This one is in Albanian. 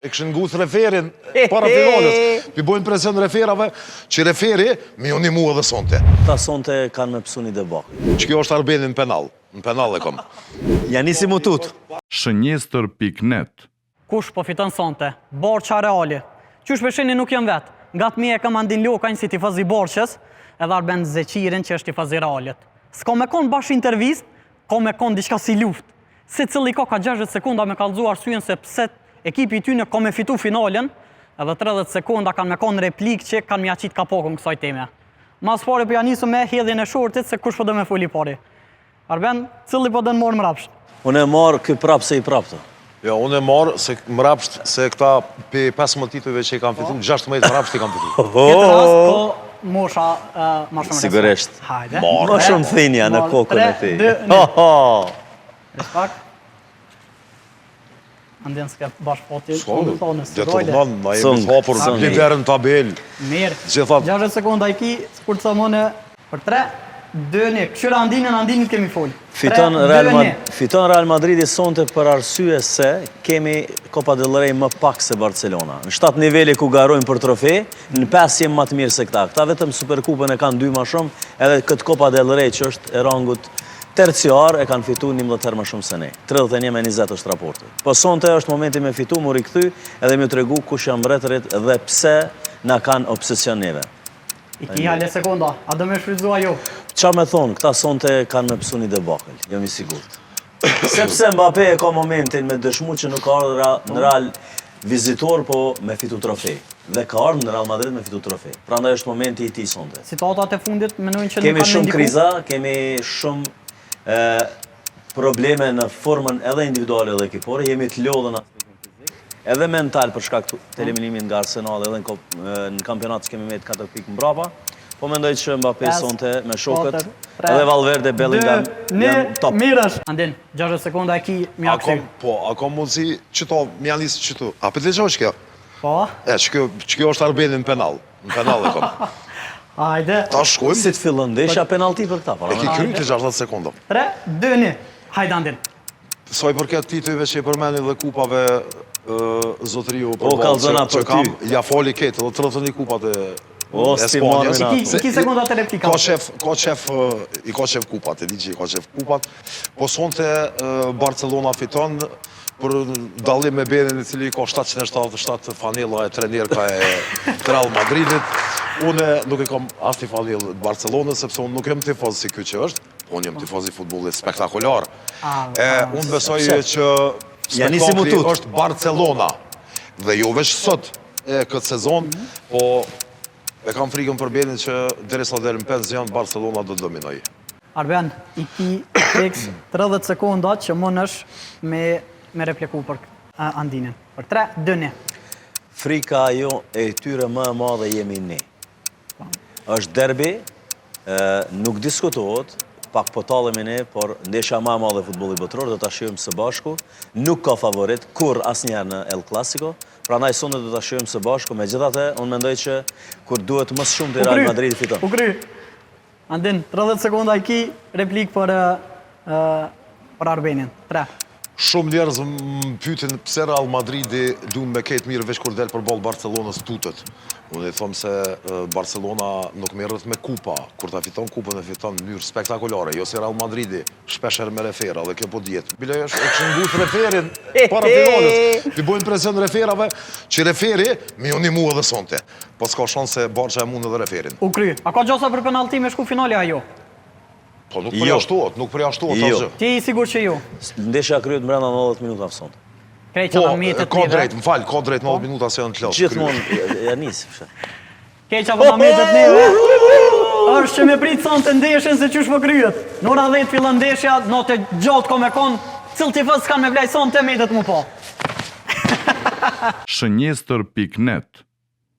E këshën ngusë referin para finalës. Pi bojnë presion referave që referi mi unë mua dhe sonte. Ta sonte kanë me pësu një debakë. Që kjo është Arbeni në penal. Në penal e kom. Janisi Mutut. Shënjestër.net. Kush po fiton sonte? Borqa Reali. Qysh peshini nuk jam vetë. Nga të mi e kam andin lokajnë si tifazi Borqës, edhe Arben Zeqirin që është tifazi Realit. S'ka me konë bashkë intervist, ka me konë diçka si luft. Se cili ka 60 sekunda me kalzu arsyen se pse ekipi ty në ka me fitu finalen, edhe 30 sekunda kanë me konë replik që kanë me aqit kapokën kësaj teme. Mas pare për janisë me hedhjen e shortit se kush po dhe me foli pari. Arben, cili po dhe në morë mrapsht? Unë e marë kë prapë se i prapë të. Jo, unë e marë se mrapsht se këta pe 15 titujve që i kam fitu, 16 mrapsht i kam fitu. Këtë rast, po mosha ma shumë Sigurisht. Hajde. Ma shumë thinja në kokën e ti. 3, 2, 1. Respekt. Andjen s'ke bashkë poti, shumë thonë, së dojle. Deturnon, ma jemi të hapur, liderën tabel. Mirë, Gjithat. 60 sekunda i ki, kur të samone, për 3, 2, 1. Këshyra Andinit kemi folë. Fiton Real Madridi sonte për arsye se kemi Copa del Rey më pak se Barcelona. Në 7 niveli ku garojnë për trofe, në 5 jem më të mirë se këta. Këta vetëm Superkupën e kanë 2 më shumë, edhe këtë Copa del Rey që është e rangut terciar e kanë fitu 11 herë më shumë se ne. 31-20 është raporti. Po sonte është momenti me fitu, mu rikëthy, edhe mi të regu kush janë mbretërit dhe pse na kanë obsesion neve. I ki hale sekunda, a do me shfrytëzua jo? Qa me thonë, këta sonte kanë me pësu një debakël, jam i sigurt. Sepse Mbappé e ka momentin me dëshmu që nuk ka ardhë në Real vizitor, po me fitu trofej. Dhe ka ardhë në Real Madrid me fitu trofej. Prandaj është momenti i ti sonte. Situatat e fundit menojnë që nuk Kemi kanë shumë ndiku? kriza, kemi shumë probleme në formën edhe individuale dhe ekipore, jemi të lodhën aspektin fizik, edhe mental për shkak të eliminimin nga Arsenal edhe në kampionat që kemi me 4 pikë mbrapa, po mendoj që Mbappé sonte me shokët, edhe Valverde, Bellingham, janë top. Mirësh. Andin, 60 sekunda e ki mja kësi. Po, a kom mundësi qëto, mja nisë qëtu. A për të që është kjo? Po? Që kjo është Arbeni në penal. Në penal e kom. Hajde. Ta shkojmë. Si të fillon, desha penalti për këta. E ki krymë të 60 sekundë. 3, 2, 1. Hajde Andin. Soj përket titujve që i përmeni dhe kupave zotëriu O, kalzona për ty. Ja foli ketë, dhe 31 kupat e Espanjës. I ki sekundat e replika. I ka qef kupat, e di që i ka qef kupat. Po sonte Barcelona fiton për dallim me Benin i cili ka 777 fanella e trenerka e Real Madridit. Unë nuk e kam as fanellë Barcelonës, sepse unë nuk jem tifoz si kjo që është. Unë jem tifoz i futbollit spektakular. Unë besoj që spektakli është Barcelona. Dhe jo veç sot e këtë sezon, po e kam frikën për Benin që derisa deri në pension Barcelona do të dominoj. Arben, i ki fix 30 sekunda që mënësh me repliku për Andinin. Për 3, 2, 1. Frika jo e tyre më e madhe jemi ne. Është derbi, nuk diskutohet, pak po talemi ne, por ndeshja më e madhe futbolli botror, do ta shijojmë së bashku. Nuk ka favorit kur asnjëherë në El Clasico. Prandaj sonte do ta shijojmë së bashku. Megjithatë, unë mendoj që kur duhet më shumë të Real Madridi fiton. U kry. Andin, 30 sekunda i ki replik për Arbenin. 3. Shumë njerëz më pytin pse Real Madridi duhet me ketë mirë veç kur del për ballë Barcelonës tutët. Unë i thom se Barcelona nuk merret me kupa. Kur ta fiton kupën e fiton në mënyrë spektakolare, jo si Real Madridi, shpeshherë me refera dhe kjo po dihet. Bile është e këshën referin para finalës. Ti bojnë presion referave që referi mi unë mua dhe sonte. Po s'ka shanse se Barça e mund edhe referin. U kry. A ka gjosa për penalti me shku finale ajo? Po nuk përjashtohet asgjë. Ti i sigur që jo? Ndeshja kryet brenda 90 minuta sonte. Krejt që në mjetet ka drejt, më falë, ka drejt 90 minuta se janë të losë. Gjithmonë, ja nisë. Krejt që në mjetet neve, është që me pritë sonë të ndeshjen se qysh më kryet. Në ora 10 fillon ndeshja, në të gjatë ko me konë, cilë t'i fësë kanë me vlaj sonë të mjetet mu po. Shënjestër.net